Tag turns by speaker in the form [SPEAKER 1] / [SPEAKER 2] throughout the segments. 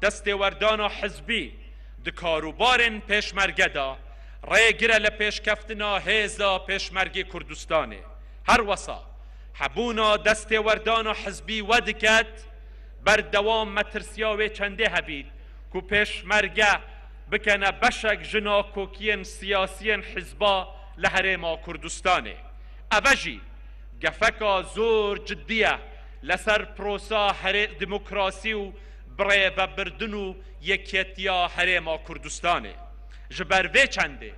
[SPEAKER 1] دەستێوەردانە حزبی دکاروبارên پێشمەرگە دا ڕێگرە لە پێشکەفتنا هێزا پێشمەرگی کوردستانê هەر وەسا هەبوونا دەستێوەردانە حزبی وە دکات بەردەوام مەترسیا وێ چەندێ هەبید کو پێشمەرگە بکەنە بەشێک ژنا کۆکیên سیاسیên حیزبا لە هەرێما کوردستانê ئەڤەژی گەفەکە زۆر جددیە لەسەر پرۆسا دیموکراسی و بڕێڤەبردن و یەکێتیا هەرێما کوردستانê ji ber vê çendê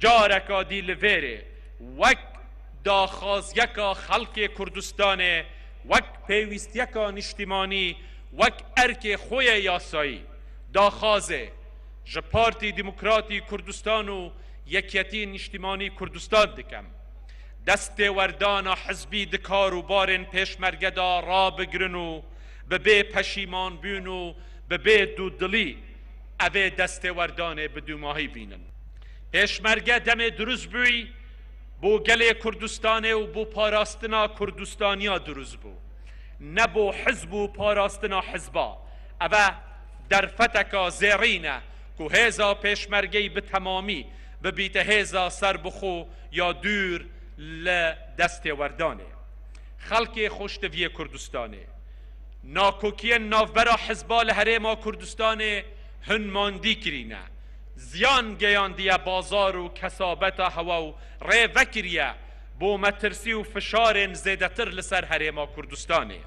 [SPEAKER 1] careka dî li vêrê wek daxwaziyeka xelkê Kurdistanê wek pêwîstiyeka niştimanî wek erkê xwe yê yasayî daxwazê ji Partî Demokratî Kurdistan û Yekîtiyên Niştimanî Kurdistan dikim destêwerdana hizbî di karûbarên pêşmerge da rabigirin û bi bê peşîmanbûn û bi bê dûdilî evê destêwerdanê bi dûmahî bînin pêşmerge demê durust bûyî بۆ gelê Kurdistanê û bۆ parastina Kurdistaniya durust bû ne bۆ hizb û parastina hizba ev derfeteka zêrîn e ku hêza pêşmergeyî bi temamî bibîte hêza serbixwe ya dûr li destêwerdanê xelkê xweşteviyê Kurdistanê nakokiyên navbera hizba li herêma Kurdistanê hin mandî kirîne ziyan geyandiye bazar û kesabeta hewa û rê vekiriye بۆ مەترسی و فشارên zêdetir li ser herêma Kurdistanê